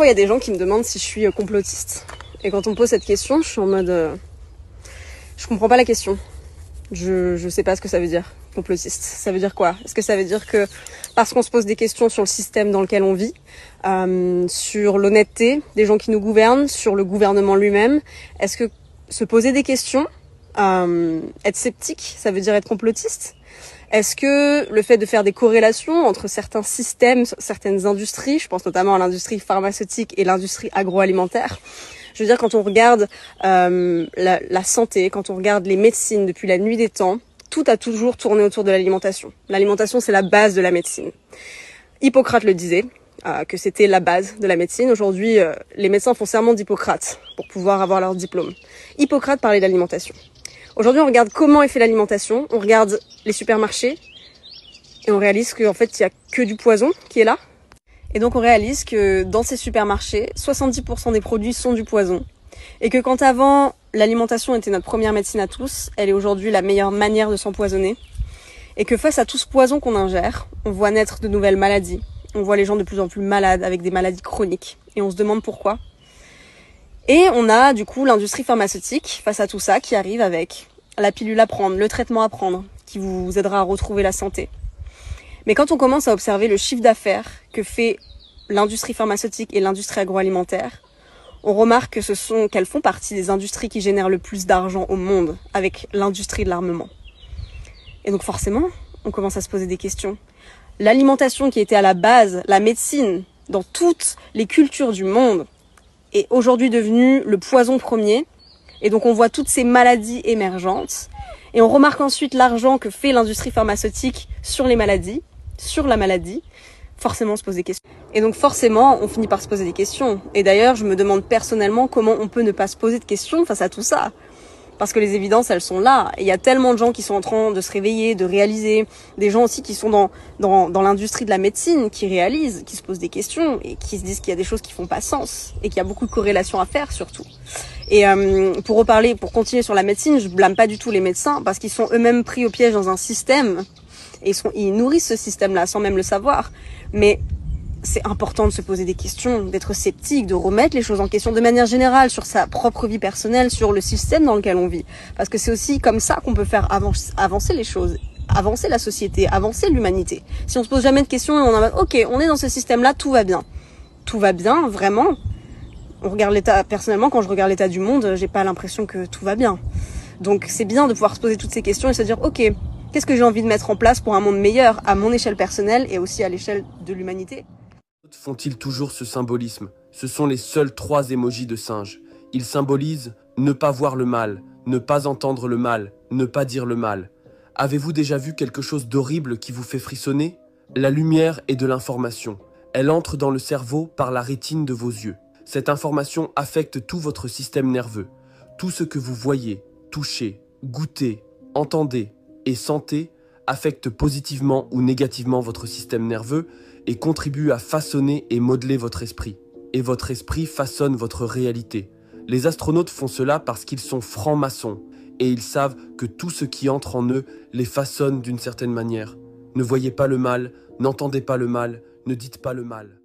Parfois, il y a des gens qui me demandent si je suis complotiste. Et quand on me pose cette question, je suis en mode... je comprends pas la question. Je sais pas ce que ça veut dire, complotiste. Ça veut dire quoi? Est-ce que ça veut dire que parce qu'on se pose des questions sur le système dans lequel on vit, sur l'honnêteté des gens qui nous gouvernent, sur le gouvernement lui-même, est-ce que se poser des questions, être sceptique, ça veut dire être complotiste? Est-ce que le fait de faire des corrélations entre certains systèmes, certaines industries, je pense notamment à l'industrie pharmaceutique et l'industrie agroalimentaire, je veux dire, quand on regarde la santé, quand on regarde les médecines depuis la nuit des temps, tout a toujours tourné autour de l'alimentation. L'alimentation, c'est la base de la médecine. Hippocrate le disait, que c'était la base de la médecine. Aujourd'hui, les médecins font serment d'Hippocrate pour pouvoir avoir leur diplôme. Hippocrate parlait d'alimentation. Aujourd'hui, on regarde comment est fait l'alimentation, on regarde les supermarchés et on réalise qu'en fait, il n'y a que du poison qui est là. Et donc, on réalise que dans ces supermarchés, 70% des produits sont du poison. Et que quand avant, l'alimentation était notre première médecine à tous, elle est aujourd'hui la meilleure manière de s'empoisonner. Et que face à tout ce poison qu'on ingère, on voit naître de nouvelles maladies. On voit les gens de plus en plus malades, avec des maladies chroniques. Et on se demande pourquoi. Et on a du coup l'industrie pharmaceutique face à tout ça qui arrive avec la pilule à prendre, le traitement à prendre, qui vous aidera à retrouver la santé. Mais quand on commence à observer le chiffre d'affaires que fait l'industrie pharmaceutique et l'industrie agroalimentaire, on remarque que qu'elles font partie des industries qui génèrent le plus d'argent au monde, avec l'industrie de l'armement. Et donc forcément, on commence à se poser des questions. L'alimentation qui était à la base, la médecine, dans toutes les cultures du monde, est aujourd'hui devenue le poison premier. Et donc on voit toutes ces maladies émergentes. Et on remarque ensuite l'argent que fait l'industrie pharmaceutique sur les maladies, sur la maladie. Forcément, on se pose des questions. Et donc forcément, on finit par se poser des questions. Et d'ailleurs, je me demande personnellement comment on peut ne pas se poser de questions face à tout ça. Parce que les évidences, elles sont là. Et il y a tellement de gens qui sont en train de se réveiller, de réaliser. Des gens aussi qui sont dans l'industrie de la médecine, qui réalisent, qui se posent des questions et qui se disent qu'il y a des choses qui font pas sens. Et qu'il y a beaucoup de corrélations à faire, surtout. Et pour continuer sur la médecine, je blâme pas du tout les médecins parce qu'ils sont eux-mêmes pris au piège dans un système. Et ils nourrissent ce système-là sans même le savoir. Mais c'est important de se poser des questions, d'être sceptique, de remettre les choses en question de manière générale sur sa propre vie personnelle, sur le système dans lequel on vit. Parce que c'est aussi comme ça qu'on peut faire avancer les choses, avancer la société, avancer l'humanité. Si on se pose jamais de questions et on en va, ok, on est dans ce système-là, tout va bien. Tout va bien, vraiment. On regarde l'état, personnellement, quand je regarde l'état du monde, j'ai pas l'impression que tout va bien. Donc c'est bien de pouvoir se poser toutes ces questions et se dire, ok, qu'est-ce que j'ai envie de mettre en place pour un monde meilleur à mon échelle personnelle et aussi à l'échelle de l'humanité? Font-ils toujours ce symbolisme? Ce sont les seuls 3 émojis de singe. Ils symbolisent ne pas voir le mal, ne pas entendre le mal, ne pas dire le mal. Avez-vous déjà vu quelque chose d'horrible qui vous fait frissonner? La lumière est de l'information. Elle entre dans le cerveau par la rétine de vos yeux. Cette information affecte tout votre système nerveux. Tout ce que vous voyez, touchez, goûtez, entendez et sentez affecte positivement ou négativement votre système nerveux et contribue à façonner et modeler votre esprit. Et votre esprit façonne votre réalité. Les astronautes font cela parce qu'ils sont francs-maçons et ils savent que tout ce qui entre en eux les façonne d'une certaine manière. Ne voyez pas le mal, n'entendez pas le mal, ne dites pas le mal.